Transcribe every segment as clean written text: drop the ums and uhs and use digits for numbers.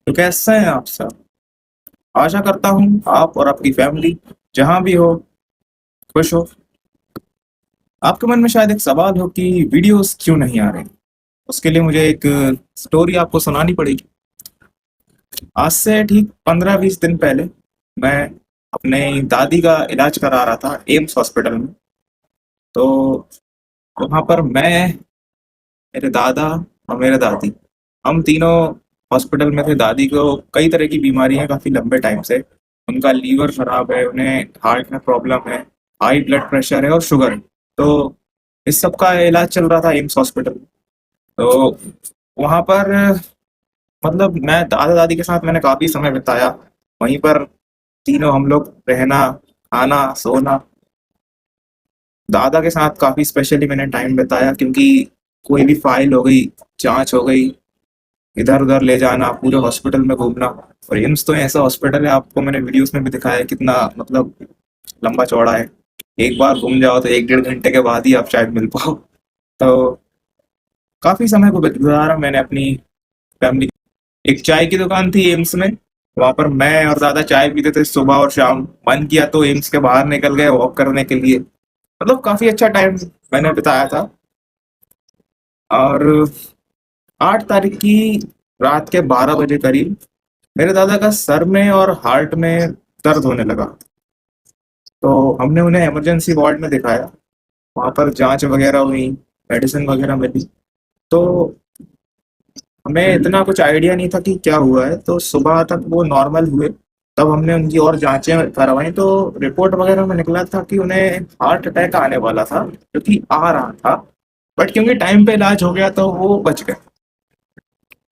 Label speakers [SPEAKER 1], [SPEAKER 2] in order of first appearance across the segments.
[SPEAKER 1] तो कैसे हैं आप सब? आशा करता हूँ आप और आपकी फैमिली जहाँ भी हो खुश हो। आपके मन में शायद एक सवाल हो कि वीडियोस क्यों नहीं आ रही। उसके लिए मुझे एक स्टोरी आपको सुनानी पड़ेगी। आज से ठीक 15-20 दिन पहले मैं अपने दादी का इलाज करा रहा था एम्स हॉस्पिटल में। तो वहाँ पर मैं, मेरे दादा और मेरे दादी, हम तीनों हॉस्पिटल में थे। दादी को कई तरह की बीमारी है काफ़ी लंबे टाइम से। उनका लीवर खराब है, उन्हें हार्ट में प्रॉब्लम है, हाई ब्लड प्रेशर है और शुगर है। तो इस सब का इलाज चल रहा था एम्स हॉस्पिटल में। तो वहाँ पर मतलब मैं दादा दादी के साथ मैंने काफ़ी समय बिताया वहीं पर। तीनों हम लोग रहना, खाना, सोना। दादा के साथ काफ़ी स्पेशली मैंने टाइम बिताया क्योंकि कोई भी फाइल हो गई, जांच हो गई, इधर उधर ले जाना, पूरे हॉस्पिटल में घूमना। और एम्स तो ऐसा हॉस्पिटल है, आपको मैंने वीडियोस में भी दिखाया है कितना मतलब लंबा चौड़ा है। एक बार घूम जाओ तो 1-1.5 घंटे के बाद ही आप शायद मिल पाओ। तो काफी समय को गुजारा मैंने अपनी फैमिली। एक चाय की दुकान थी एम्स में, वहां पर मैं और दादा चाय पीते थे सुबह और शाम। मन किया तो एम्स के बाहर निकल गए वॉक करने के लिए। मतलब काफी अच्छा टाइम मैंने बिताया था। और 8 तारीख की रात के 12 बजे करीब मेरे दादा का सर में और हार्ट में दर्द होने लगा। तो हमने उन्हें इमरजेंसी वार्ड में दिखाया। वहाँ पर जांच वगैरह हुई, मेडिसिन वगैरह मिली। तो हमें इतना कुछ आइडिया नहीं था कि क्या हुआ है, तो सुबह तक वो नॉर्मल हुए। तब हमने उनकी और जांचें करवाई तो रिपोर्ट वगैरह में निकला था कि उन्हें हार्ट अटैक आने वाला था, जो कि आ रहा था। बट क्योंकि टाइम पे इलाज हो गया तो वो बच गए।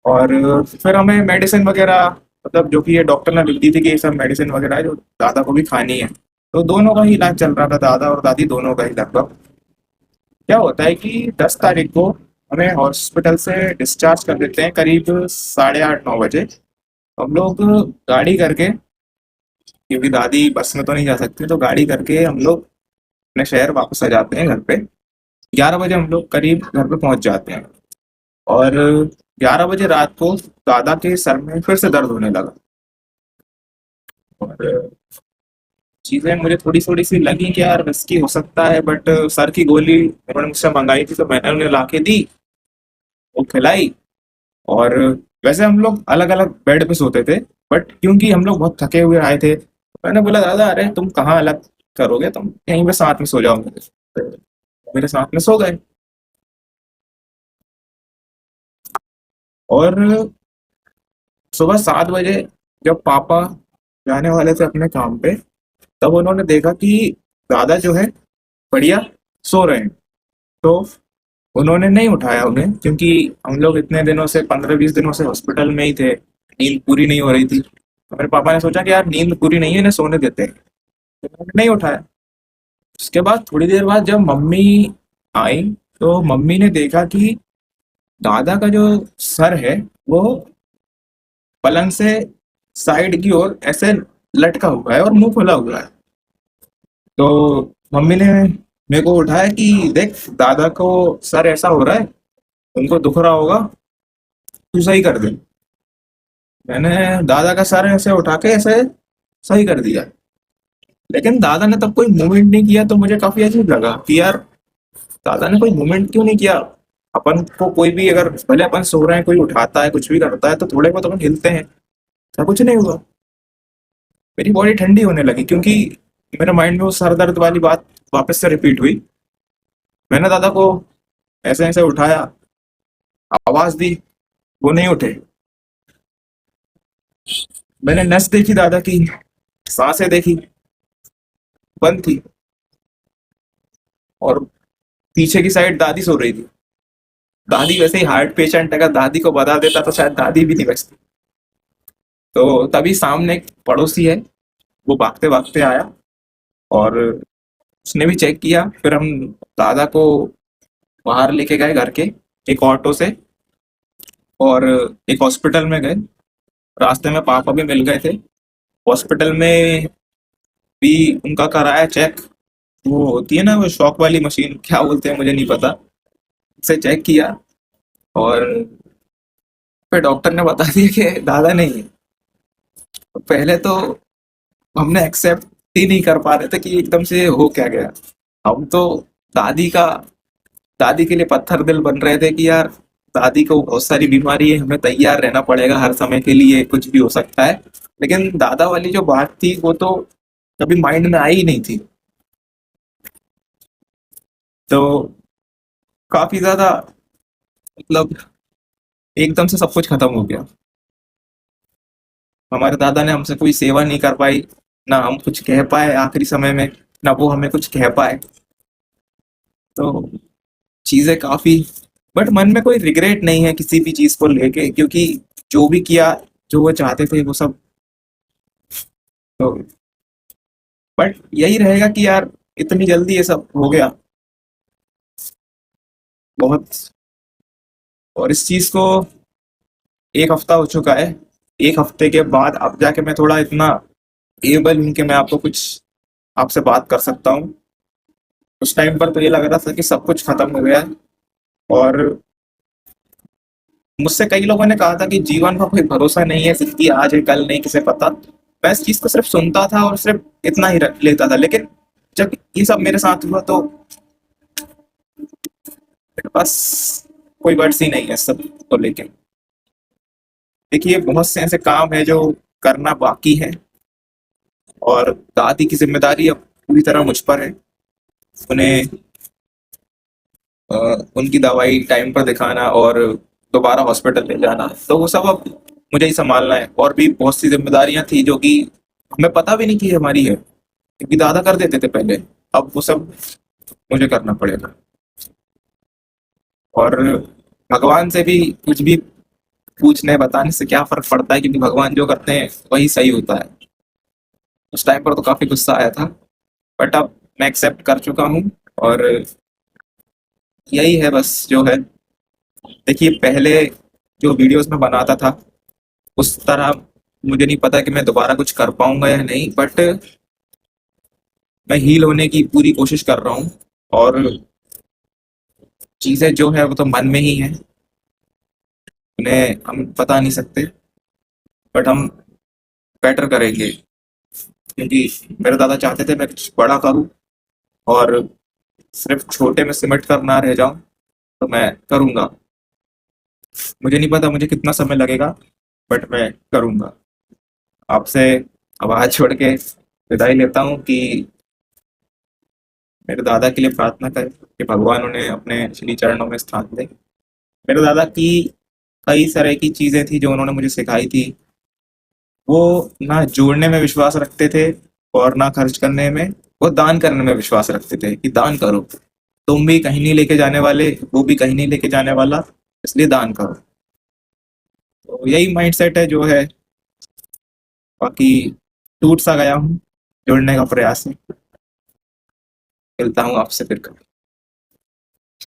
[SPEAKER 1] और फिर हमें मेडिसिन वगैरह, मतलब जो कि ये डॉक्टर ने लिख दी थी कि ये सब मेडिसिन वगैरह है जो दादा को भी खानी है। तो दोनों का ही इलाज चल रहा था, दादा और दादी दोनों का ही लगभग। क्या होता है कि 10 तारीख को हमें हॉस्पिटल से डिस्चार्ज कर देते हैं करीब 8:30-9 बजे। हम लोग गाड़ी करके, क्योंकि दादी बस में तो नहीं जा सकती, तो गाड़ी करके हम लोग अपने शहर वापस आ जाते हैं घर पे। 11 बजे हम लोग करीब घर पे पहुंच जाते हैं। और 11 बजे रात को दादा के सर में फिर से दर्द होने लगा। और चीजें मुझे थोड़ी थोड़ी सी लगी कि यार रिस्की हो सकता है, बट सर की गोली उन्होंने मुझसे मंगाई थी तो मैंने उन्हें ला के दी, वो खिलाई। और वैसे हम लोग अलग अलग बेड पे सोते थे, बट क्योंकि हम लोग बहुत थके हुए आए थे, मैंने बोला दादा अरे तुम कहाँ अलग करोगे, तुम यहीं पे साथ में सो जाओ मेरे। तो मेरे साथ में सो गए। और सुबह 7 बजे जब पापा जाने वाले थे अपने काम पे, तब उन्होंने देखा कि दादा जो है बढ़िया सो रहे हैं। तो उन्होंने नहीं उठाया उन्हें, क्योंकि हम लोग इतने दिनों से 15-20 दिनों से हॉस्पिटल में ही थे, नींद पूरी नहीं हो रही थी। तो मेरे पापा ने सोचा कि यार नींद पूरी नहीं है, इन्हें सोने देते हैं। तो उन्होंने नहीं उठाया। उसके बाद थोड़ी देर बाद जब मम्मी आई, तो मम्मी ने देखा कि दादा का जो सर है वो पलंग से साइड की ओर ऐसे लटका हुआ है और मुंह खुला हुआ है। तो मम्मी ने मेरे को उठाया कि देख दादा को सर ऐसा हो रहा है, उनको दुख रहा होगा, तू सही कर दे। मैंने दादा का सर ऐसे उठा के ऐसे सही कर दिया। लेकिन दादा ने तब कोई मूवमेंट नहीं किया, तो मुझे काफी अजीब लगा कि यार दादा ने कोई मूवमेंट क्यों नहीं किया। अपन को कोई भी, अगर भले अपन सो रहे हैं कोई उठाता है कुछ भी करता है तो थोड़े बहुत अपन हिलते हैं। ऐसा कुछ नहीं हुआ। मेरी बॉडी ठंडी होने लगी क्योंकि मेरे माइंड में वो सर दर्द वाली बात वापस से रिपीट हुई। मैंने दादा को ऐसे ऐसे उठाया, आवाज दी, वो नहीं उठे। मैंने नस देखी दादा की, सांसें देखी, बंद थी। और पीछे की साइड दादी सो रही थी। दादी वैसे ही हार्ट पेशेंट, अगर दादी को बता देता तो शायद दादी भी नहीं बचती। तो तभी सामने एक पड़ोसी है, वो भागते भागते आया और उसने भी चेक किया। फिर हम दादा को बाहर लेके गए घर के एक ऑटो से, और एक हॉस्पिटल में गए। रास्ते में पापा भी मिल गए थे। हॉस्पिटल में भी उनका कराया चेक। वो होती है ना वो शॉक वाली मशीन, क्या बोलते हैं मुझे नहीं पता, से चेक किया। और फिर डॉक्टर ने बता दिया कि दादा नहीं है। तो पहले तो हमने एक्सेप्ट ही नहीं कर पा रहे थे कि एकदम से हो क्या गया। हम तो दादी का दादी के लिए पत्थर दिल बन रहे थे कि यार दादी को बहुत सारी बीमारी है, हमें तैयार रहना पड़ेगा हर समय के लिए, कुछ भी हो सकता है। लेकिन दादा वाली जो बात थी वो तो कभी माइंड में आई ही नहीं थी। तो काफी ज्यादा, मतलब एकदम से सब कुछ खत्म हो गया। हमारे दादा ने हमसे कोई सेवा नहीं कर पाई, ना हम कुछ कह पाए आखिरी समय में, ना वो हमें कुछ कह पाए। तो चीजें काफी, बट मन में कोई रिग्रेट नहीं है किसी भी चीज को लेके, क्योंकि जो भी किया, जो वो चाहते थे वो सब। तो बट यही रहेगा कि यार इतनी जल्दी ये सब हो गया, बहुत। और इस चीज को एक हफ्ता हो चुका है। एक हफ्ते के बाद अब जाके मैं थोड़ा इतना एबल हूँ कि मैं आपको कुछ, आपसे बात कर सकता हूँ। उस टाइम पर तो ये लग रहा था कि सब कुछ खत्म हो गया है। और मुझसे कई लोगों ने कहा था कि जीवन का कोई भरोसा नहीं है, जिंदगी आज है कल नहीं, किसे पता। मैं इस चीज को सिर्फ सुनता था और सिर्फ इतना ही रख लेता था। लेकिन जब ये सब मेरे साथ हुआ तो मेरे पास कोई वर्ड्स ही नहीं है इस सब को लेके। देखिए, बहुत से ऐसे काम है जो करना बाकी है, और दादी की जिम्मेदारी अब पूरी तरह मुझ पर है। उन्हें अ, उनकी दवाई टाइम पर दिखाना और दोबारा हॉस्पिटल ले जाना, तो वो सब अब मुझे ही संभालना है। और भी बहुत सी जिम्मेदारियां थी जो कि हमें पता भी नहीं थी हमारी है, क्योंकि दादा कर देते थे पहले। अब वो सब मुझे करना पड़ेगा। और भगवान से भी कुछ भी पूछने बताने से क्या फर्क पड़ता है, क्योंकि भगवान जो करते हैं वही सही होता है। उस टाइम पर तो काफी गुस्सा आया था, बट अब मैं एक्सेप्ट कर चुका हूँ। और यही है बस जो है। देखिए, पहले जो वीडियोस में बनाता था उस तरह मुझे नहीं पता कि मैं दोबारा कुछ कर पाऊंगा या नहीं, बट मैं हील होने की पूरी कोशिश कर रहा हूँ। और चीजें जो है वो तो मन में ही है, उन्हें हम बता नहीं सकते, बट हम बेटर करेंगे। क्योंकि मेरे दादा चाहते थे मैं कुछ बड़ा करूँ, और सिर्फ छोटे में सिमट कर ना रह जाऊं, तो मैं करूंगा। मुझे नहीं पता मुझे कितना समय लगेगा, बट मैं करूंगा। आपसे आवाज छोड़ के विदाई लेता हूँ कि मेरे दादा के लिए प्रार्थना करें कि भगवान उन्हें अपने श्री चरणों में स्थान दे। मेरे दादा की कई तरह की चीजें थी जो उन्होंने मुझे सिखाई थी। वो ना जोड़ने में विश्वास रखते थे और ना खर्च करने में। वो दान करने में विश्वास रखते थे कि दान करो, तुम भी कहीं नहीं लेके जाने वाले, वो भी कहीं नहीं लेके जाने वाला, इसलिए दान करो। तो यही माइंडसेट है जो है। बाकी टूट सा गया हूँ, जुड़ने का प्रयास है। मिलता हूँ आपसे फिर कभी।